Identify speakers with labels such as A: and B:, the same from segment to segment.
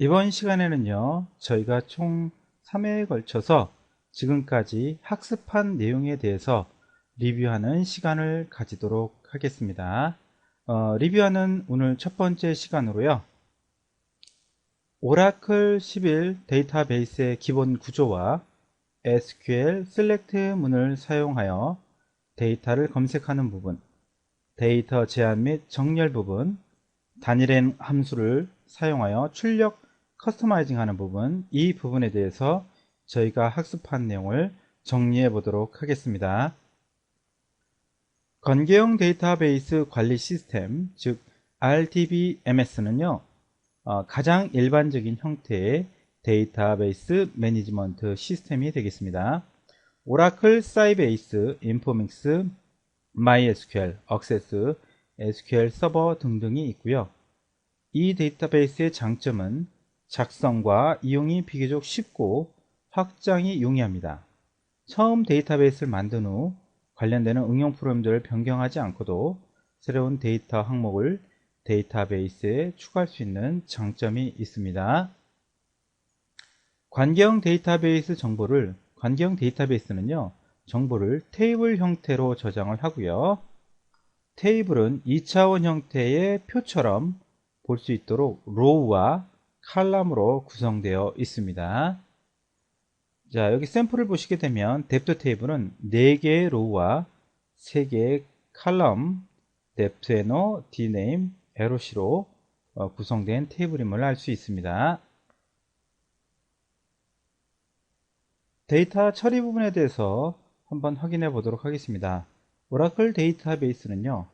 A: 이번 시간에는요, 저희가 총 3회에 걸쳐서 지금까지 학습한 내용에 대해서 리뷰하는 시간을 가지도록 하겠습니다. 리뷰하는 오늘 첫 번째 시간으로요, 오라클 11 데이터베이스의 기본 구조와 SQL 셀렉트 문을 사용하여 데이터를 검색하는 부분, 데이터 제한 및 정렬 부분, 단일행 함수를 사용하여 출력 커스터마이징 하는 부분, 이 부분에 대해서 저희가 학습한 내용을 정리해 보도록 하겠습니다. 건개형 데이터베이스 관리 시스템, 즉 RDBMS는요, 가장 일반적인 형태의 데이터베이스 매니지먼트 시스템이 되겠습니다. 오라클, 사이베이스, 인포믹스, MySQL, 액세스, SQL 서버 등등이 있고요. 이 데이터베이스의 장점은 작성과 이용이 비교적 쉽고 확장이 용이합니다. 처음 데이터베이스를 만든 후 관련되는 응용 프로그램들을 변경하지 않고도 새로운 데이터 항목을 데이터베이스에 추가할 수 있는 장점이 있습니다. 관계형 데이터베이스는요, 정보를 테이블 형태로 저장을 하고요. 테이블은 2차원 형태의 표처럼 볼 수 있도록 로우와 칼럼으로 구성되어 있습니다. 자, 여기 샘플을 보시게 되면 뎁트 테이블은 4개의 로우와 3개의 칼럼, 뎁트에너, dname, arrow로 구성된 테이블임을 알 수 있습니다. 데이터 처리 부분에 대해서 한번 확인해 보도록 하겠습니다. 오라클 데이터베이스는요,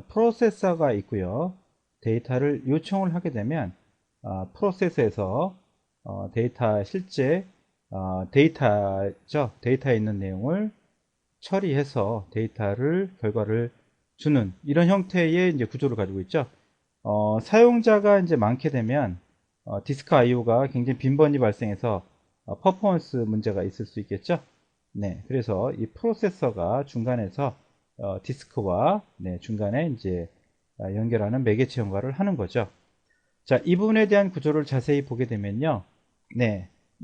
A: 프로세서가 있고요. 데이터를 요청을 하게 되면 프로세서에서 실제 데이터에 있는 내용을 처리해서 결과를 주는 이런 형태의 이제 구조를 가지고 있죠. 사용자가 이제 많게 되면 디스크 IO가 굉장히 빈번히 발생해서 퍼포먼스 문제가 있을 수 있겠죠. 네, 그래서 이 프로세서가 중간에서 디스크와 중간에 이제 연결하는 매개체 역할을 하는 거죠. 자, 이 부분에 대한 구조를 자세히 보게 되면요,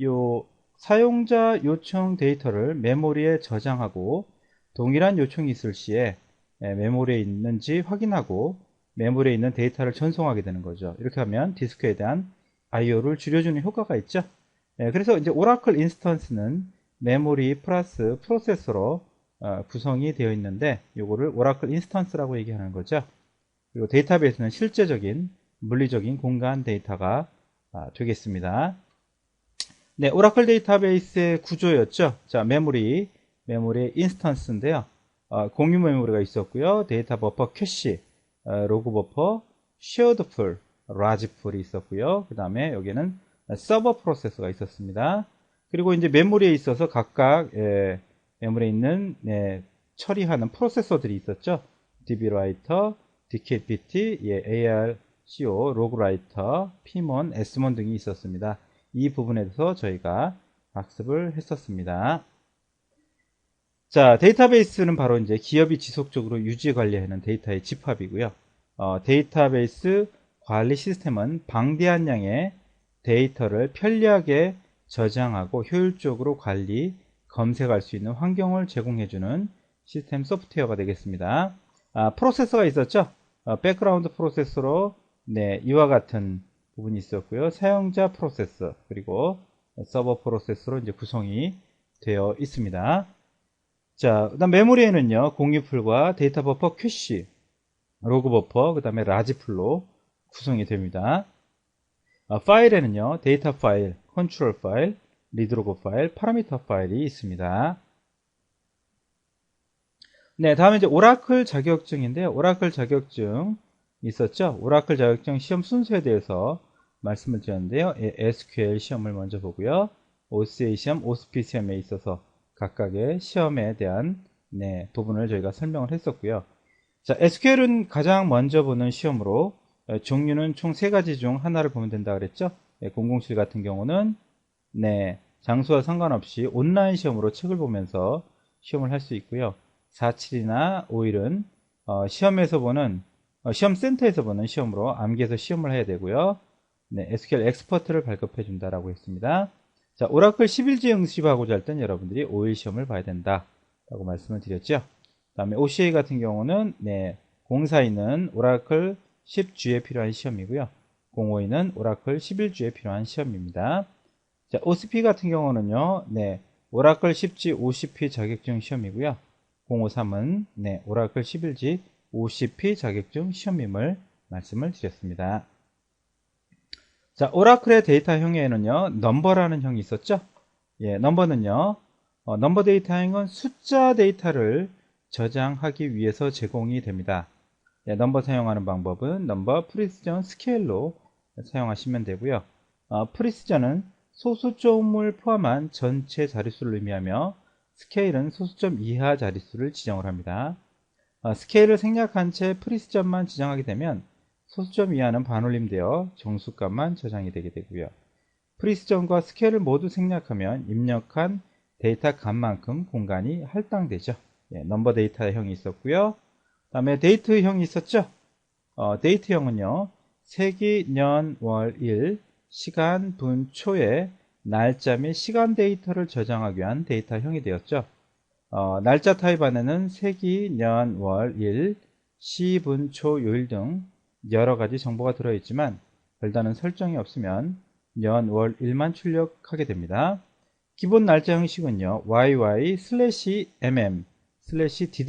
A: 요 사용자 요청 데이터를 메모리에 저장하고 동일한 요청이 있을 시에 메모리에 있는지 확인하고 메모리에 있는 데이터를 전송하게 되는 거죠. 이렇게 하면 디스크에 대한 IO를 줄여주는 효과가 있죠. 그래서 이제 오라클 인스턴스는 메모리 플러스 프로세서로 구성이 되어 있는데, 요거를 오라클 인스턴스라고 얘기하는 거죠. 그리고 데이터베이스는 실제적인 물리적인 공간 데이터가 되겠습니다. 네, 오라클 데이터베이스의 구조였죠. 자, 메모리의 인스턴스인데요. 공유 메모리가 있었고요. 데이터 버퍼 캐시, 로그 버퍼, 쉐어드 풀, 라지 풀이 있었고요. 그 다음에 여기는 서버 프로세서가 있었습니다. 그리고 이제 메모리에 있어서 각각 메모리에 있는 처리하는 프로세서들이 있었죠. DB라이터, DKPT, ARCO, 로그라이터, Pmon, Smon 등이 있었습니다. 이 부분에 대해서 저희가 학습을 했었습니다. 자, 데이터베이스는 바로 이제 기업이 지속적으로 유지 관리하는 데이터의 집합이고요. 데이터베이스 관리 시스템은 방대한 양의 데이터를 편리하게 저장하고 효율적으로 관리, 검색할 수 있는 환경을 제공해주는 시스템 소프트웨어가 되겠습니다. 프로세서가 있었죠. 백그라운드 프로세서로 이와 같은 부분이 있었고요. 사용자 프로세서, 그리고 서버 프로세서로 이제 구성이 되어 있습니다. 자, 그다음 메모리에는요, 공유풀과 데이터 버퍼 캐시, 로그 버퍼, 그 다음에 라지 풀로 구성이 됩니다. 파일에는요, 데이터 파일, 컨트롤 파일, 리드로그 파일, 파라미터 파일이 있습니다. 네, 다음에 이제 오라클 자격증인데요. 오라클 자격증 있었죠. 오라클 자격증 시험 순서에 대해서 말씀을 드렸는데요. SQL 시험을 먼저 보고요. OCA 시험, OSP 시험에 있어서 각각의 시험에 대한 부분을 저희가 설명을 했었고요. 자, SQL은 가장 먼저 보는 시험으로 종류는 총 3가지 중 하나를 보면 된다 그랬죠. 007 같은 경우는 장소와 상관없이 온라인 시험으로 책을 보면서 시험을 할 수 있고요. 47이나 51은 시험센터에서 보는 시험으로 암기해서 시험을 해야 되고요. 네, SQL 엑스퍼트를 발급해 준다라고 했습니다. 자, 오라클 11지 응시하고자 할 때는 여러분들이 5일 시험을 봐야 된다라고 말씀을 드렸죠. 그다음에 OCA 같은 경우는 네, 04는 오라클 10G에 필요한 시험이고요. 05는 오라클 11G에 필요한 시험입니다. 자, OCP 같은 경우는요. 네, 오라클 10G OCP 자격증 시험이고요. 053은 네, 오라클 11G OCP 자격증 시험임을 말씀을 드렸습니다. 자, 오라클의 데이터 형에는요, 넘버라는 형이 있었죠? 예, 넘버는요, 넘버 데이터 형은 숫자 데이터를 저장하기 위해서 제공이 됩니다. 예, 넘버 사용하는 방법은 넘버 프리시전 스케일로 사용하시면 되고요. 프리시전은 소수점을 포함한 전체 자릿수를 의미하며 스케일은 소수점 이하 자릿수를 지정을 합니다. 스케일을 생략한 채 프리시전만 지정하게 되면 소수점 이하는 반올림되어 정수값만 저장이 되게 되고요. 프리시전과 스케일을 모두 생략하면 입력한 데이터 값만큼 공간이 할당되죠. 예, 넘버 데이터형이 있었고요. 그 다음에 데이트형이 있었죠. 데이트형은요. 세기, 년, 월, 일, 시간, 분, 초의 날짜 및 시간 데이터를 저장하기 위한 데이터형이 되었죠. 날짜 타입 안에는 세기, 년, 월, 일, 시, 분, 초, 요일 등 여러가지 정보가 들어있지만 별다른 설정이 없으면 년, 월, 일만 출력하게 됩니다. 기본 날짜 형식은요. YY/mm/dd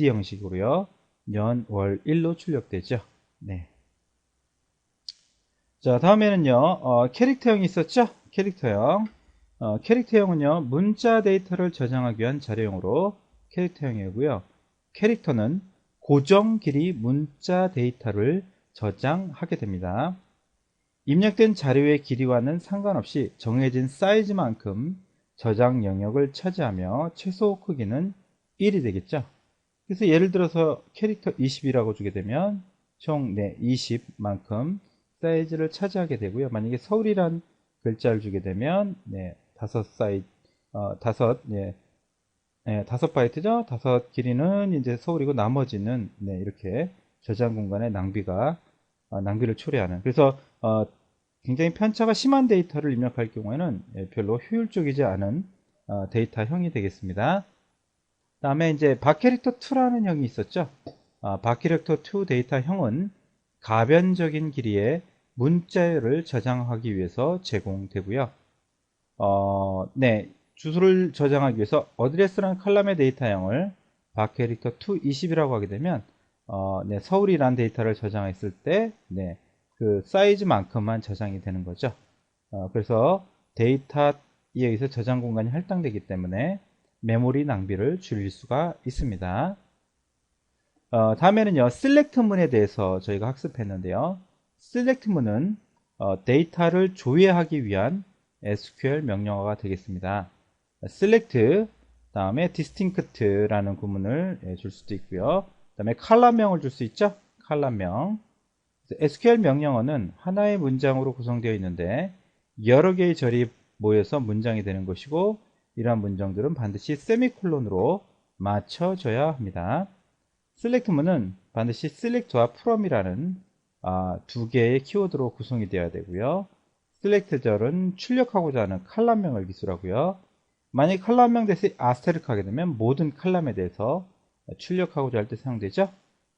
A: 형식으로요. 년, 월, 일로 출력되죠. 네. 자, 다음에는요. 캐릭터형이 있었죠? 캐릭터형. 캐릭터형은요. 문자 데이터를 저장하기 위한 자료용으로 캐릭터형이고요. 캐릭터는 고정 길이 문자 데이터를 저장하게 됩니다. 입력된 자료의 길이와는 상관없이 정해진 사이즈만큼 저장 영역을 차지하며 최소 크기는 1이 되겠죠. 그래서 예를 들어서 캐릭터 20이라고 주게 되면 총 20만큼 사이즈를 차지하게 되고요. 만약에 서울이란 글자를 주게 되면 5바이트죠. 5 길이는 이제 서울이고 나머지는 이렇게 저장 공간의 낭비를 초래하는. 그래서 굉장히 편차가 심한 데이터를 입력할 경우에는 별로 효율적이지 않은 데이터형이 되겠습니다. 다음에 이제 바캐릭터 2라는 형이 있었죠. 바캐릭터 2 데이터형은 가변적인 길이의 문자열을 저장하기 위해서 제공되고요. 주소를 저장하기 위해서 어드레스라는 컬럼의 데이터형을 바캐릭터 2 20이라고 하게 되면 서울이라는 데이터를 저장했을 때 그 사이즈만큼만 저장이 되는 거죠. 그래서 데이터에 의해서 저장 공간이 할당되기 때문에 메모리 낭비를 줄일 수가 있습니다. 다음에는요, 셀렉트문에 대해서 저희가 학습했는데요. 셀렉트문은 데이터를 조회하기 위한 SQL 명령어가 되겠습니다. select 다음에 distinct라는 구문을 줄 수도 있고요. 다음에 칼럼명을 줄 수 있죠. 칼럼명. SQL 명령어는 하나의 문장으로 구성되어 있는데 여러 개의 절이 모여서 문장이 되는 것이고 이러한 문장들은 반드시 세미콜론으로 맞춰져야 합니다. select문은 반드시 select와 from이라는 두 개의 키워드로 구성이 되어야 되고요. select절은 출력하고자 하는 칼럼명을 기술하고요. 만약에 칼럼명 대신 아스테리크 하게 되면 모든 칼럼에 대해서 출력하고자 할 때 사용되죠.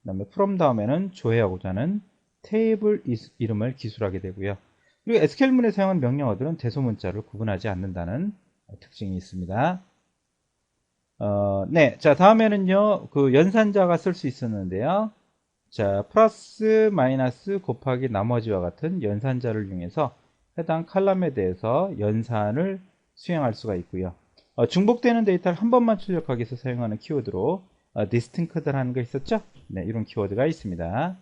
A: 그 다음에 from 다음에는 조회하고자 하는 테이블 이름을 기술하게 되고요. 그리고 SQL문에 사용한 명령어들은 대소문자를 구분하지 않는다는 특징이 있습니다. 자, 다음에는요, 그 연산자가 쓸 수 있었는데요. 자, 플러스, 마이너스, 곱하기, 나머지와 같은 연산자를 이용해서 해당 칼럼에 대해서 연산을 수행할 수가 있고요. 중복되는 데이터를 한 번만 출력하기 위해서 사용하는 키워드로 distinct라는 거 있었죠? 이런 키워드가 있습니다.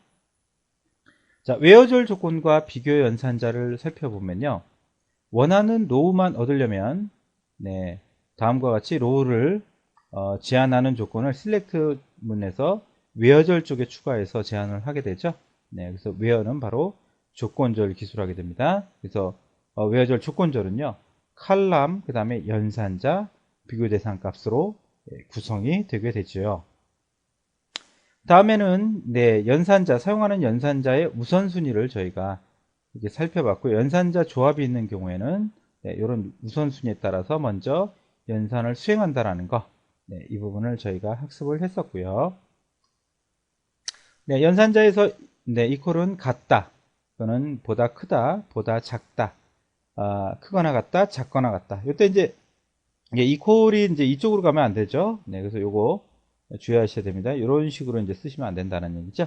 A: 자, 외어절 조건과 비교 연산자를 살펴보면요. 원하는 로우만 얻으려면 다음과 같이 로우를 제한하는 조건을 select 문에서 외어절 쪽에 추가해서 제한을 하게 되죠. 그래서 외어는 바로 조건절을 기술하게 됩니다. 그래서 외어절 조건절은요. 칼럼, 그 다음에 연산자, 비교 대상 값으로 구성이 되게 되죠. 다음에는 연산자, 사용하는 연산자의 우선순위를 저희가 이렇게 살펴봤고, 연산자 조합이 있는 경우에는 네, 이런 우선순위에 따라서 먼저 연산을 수행한다라는 거, 네, 이 부분을 저희가 학습을 했었고요. 네, 연산자에서 네, 이퀄은 같다, 또는 보다 크다, 보다 작다, 크거나 같다, 작거나 같다. 이때 이제 이퀄이 이제 이쪽으로 가면 안 되죠. 네, 그래서 요거 주의하셔야 됩니다. 이런 식으로 이제 쓰시면 안 된다는 얘기죠.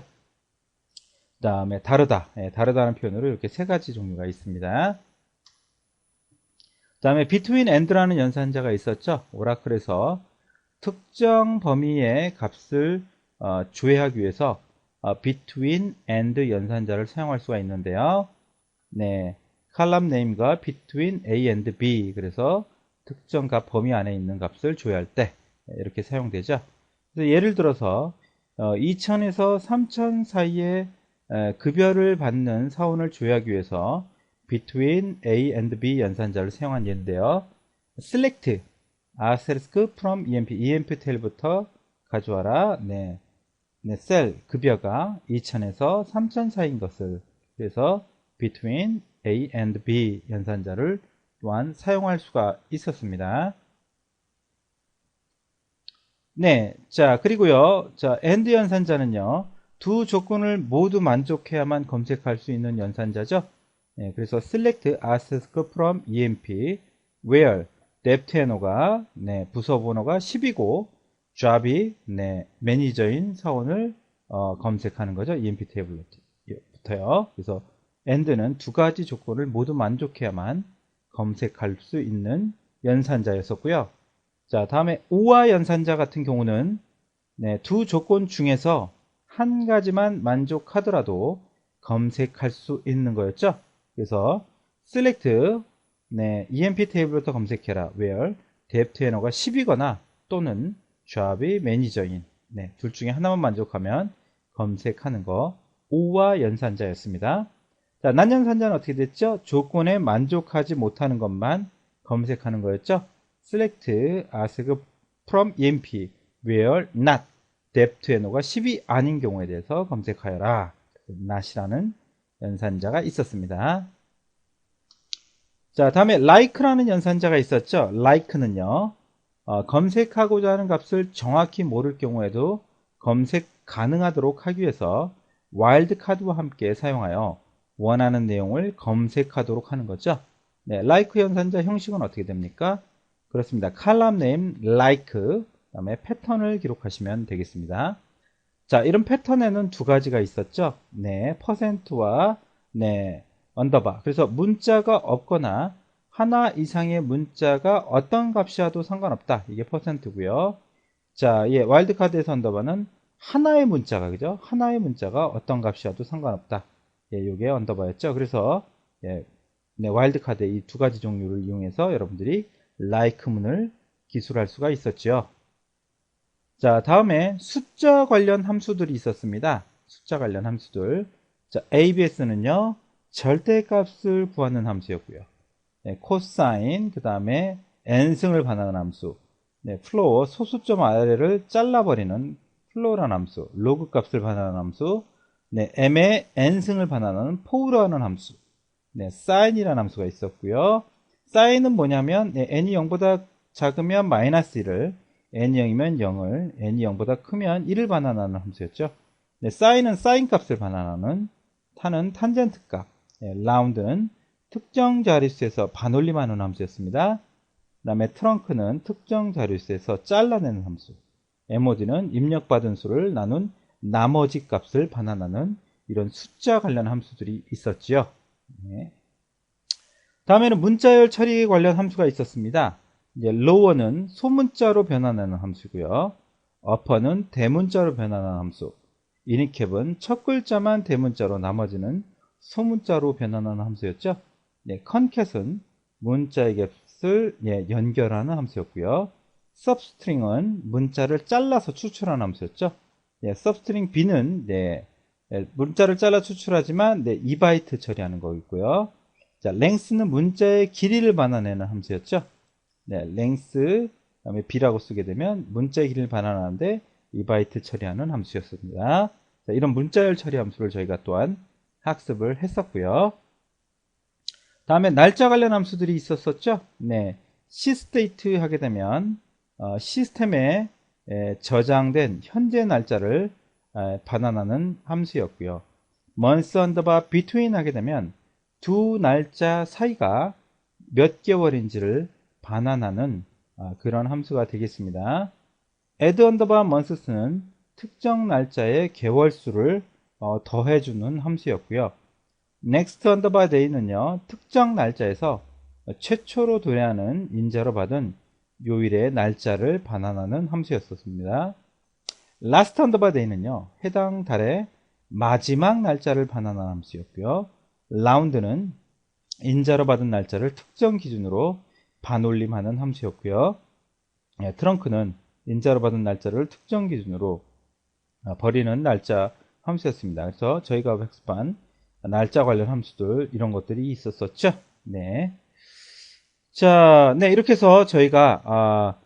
A: 그 다음에 다르다, 다르다는 표현으로 이렇게 세 가지 종류가 있습니다. 그 다음에 between and라는 연산자가 있었죠. 오라클에서 특정 범위의 값을 조회하기 위해서 between and 연산자를 사용할 수가 있는데요. 네, 칼럼 네임과 between a and b, 그래서 특정 값 범위 안에 있는 값을 조회할 때 이렇게 사용되죠. 그래서 예를 들어서 2000에서 3000 사이에 급여를 받는 사원을 조회하기 위해서 between A and B 연산자를 사용한 예인데요. select asterisk from EMP 텔부터 가져와라. 네, 셀 급여가 2000에서 3000 사이인 것을, 그래서 between A and B 연산자를 또한 사용할 수가 있었습니다. 네, 자, 그리고요, 자, AND 연산자는요, 두 조건을 모두 만족해야만 검색할 수 있는 연산자죠. 네, 그래서 select asterisk from EMP where depth NO가 네, 부서 번호가 10이고 job이 네, 매니저인 사원을 검색하는 거죠. EMP 테이블부터요. 그래서 AND는 두 가지 조건을 모두 만족해야만 검색할 수 있는 연산자였었고요. 자, 다음에 오와 연산자 같은 경우는 네, 두 조건 중에서 한 가지만 만족하더라도 검색할 수 있는 거였죠. 그래서 select 네, EMP 테이블부터 검색해라 where depth NO가 10이거나 또는 job이 매니저인 네, 둘 중에 하나만 만족하면 검색하는 거, 오와 연산자였습니다. 자, 난연산자는 어떻게 됐죠? 조건에 만족하지 못하는 것만 검색하는 거였죠. select ask from EMP where not depth NO가 10이 아닌 경우에 대해서 검색하여라. not이라는 연산자가 있었습니다. 자, 다음에 like라는 연산자가 있었죠. like는요, 검색하고자 하는 값을 정확히 모를 경우에도 검색 가능하도록 하기 위해서 와일드카드와 함께 사용하여 원하는 내용을 검색하도록 하는 거죠. 네, like 연산자 형식은 어떻게 됩니까? 그렇습니다. column name like 그다음에 패턴을 기록하시면 되겠습니다. 자, 이런 패턴에는 두 가지가 있었죠. 네, 퍼센트와 네, 언더바. 그래서 문자가 없거나 하나 이상의 문자가 어떤 값이어도 상관없다. 이게 퍼센트고요. 자, 예, 와일드카드에서 언더바는 하나의 문자가, 그죠? 하나의 문자가 어떤 값이어도 상관없다. 예, 요게 언더바였죠. 그래서 예, 네, 와일드카드의 이 두 가지 종류를 이용해서 여러분들이 like 문을 기술할 수가 있었죠. 자, 다음에 숫자 관련 함수들이 있었습니다. 숫자 관련 함수들. 자, ABS는요, 절대값을 구하는 함수였고요. 네, 코사인, 그 다음에 n승을 반환하는 함수. 네, 플로어, 소수점 아래를 잘라버리는 플로어라는 함수. 로그 값을 반환하는 함수. 네, m의 n승을 반환하는 포우라는 함수. 네, sign이라는 함수가 있었고요. sign은 뭐냐면, 네, n이 0보다 작으면 마이너스 1을, n이 0이면 0을, n이 0보다 크면 1을 반환하는 함수였죠. 네, sign은 sin 값을 반환하는, 탄은 탄젠트 값, 네, round는 특정 자릿수에서 반올림하는 함수였습니다. 그 다음에 트렁크는 특정 자릿수에서 잘라내는 함수, mod는 입력받은 수를 나눈 나머지 값을 반환하는 이런 숫자 관련 함수들이 있었지요. 네. 다음에는 문자열 처리 관련 함수가 있었습니다. 이제 lower는 소문자로 변환하는 함수고요. upper는 대문자로 변환하는 함수. 이니캡은 첫 글자만 대문자로 나머지는 소문자로 변환하는 함수였죠. 네, concat은 문자의 값을 예, 연결하는 함수였고요. substring은 문자를 잘라서 추출하는 함수였죠. 예, substring b는 네, 문자를 잘라 추출하지만 네, 2바이트 처리하는 거있고요. 자, length는 문자의 길이를 반환하는 함수였죠. 네, length 그다음에 b라고 쓰게 되면 문자의 길이를 반환하는데 2바이트 처리하는 함수였습니다. 자, 이런 문자열 처리 함수를 저희가 또한 학습을 했었고요. 다음에 날짜 관련 함수들이 있었었죠. 네, 시스테이트 하게 되면 시스템에 저장된 현재 날짜를 반환하는 함수였고요. month 언더바 between 하게 되면 두 날짜 사이가 몇 개월인지를 반환하는 그런 함수가 되겠습니다. add 언더바 months는 특정 날짜의 개월수를 더해주는 함수였고요. next 언더바 day는요, 특정 날짜에서 최초로 도래하는 인자로 받은 요일의 날짜를 반환하는 함수였었습니다. last 언더바 day는요, 해당 달의 마지막 날짜를 반환하는 함수였고요. round는 인자로 받은 날짜를 특정 기준으로 반올림하는 함수였고요. 트렁크는 인자로 받은 날짜를 특정 기준으로 버리는 날짜 함수였습니다. 그래서 저희가 학습한 날짜 관련 함수들 이런 것들이 있었었죠. 네. 자, 네, 이렇게 해서 저희가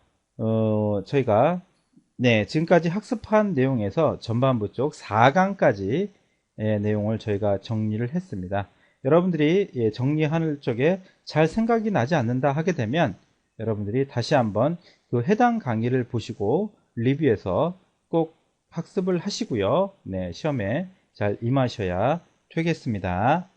A: 네, 지금까지 학습한 내용에서 전반부 쪽 4강까지 내용을 저희가 정리를 했습니다. 여러분들이 정리하는 쪽에 잘 생각이 나지 않는다 하게 되면 여러분들이 다시 한번 그 해당 강의를 보시고 리뷰해서 꼭 학습을 하시고요. 네, 시험에 잘 임하셔야 되겠습니다.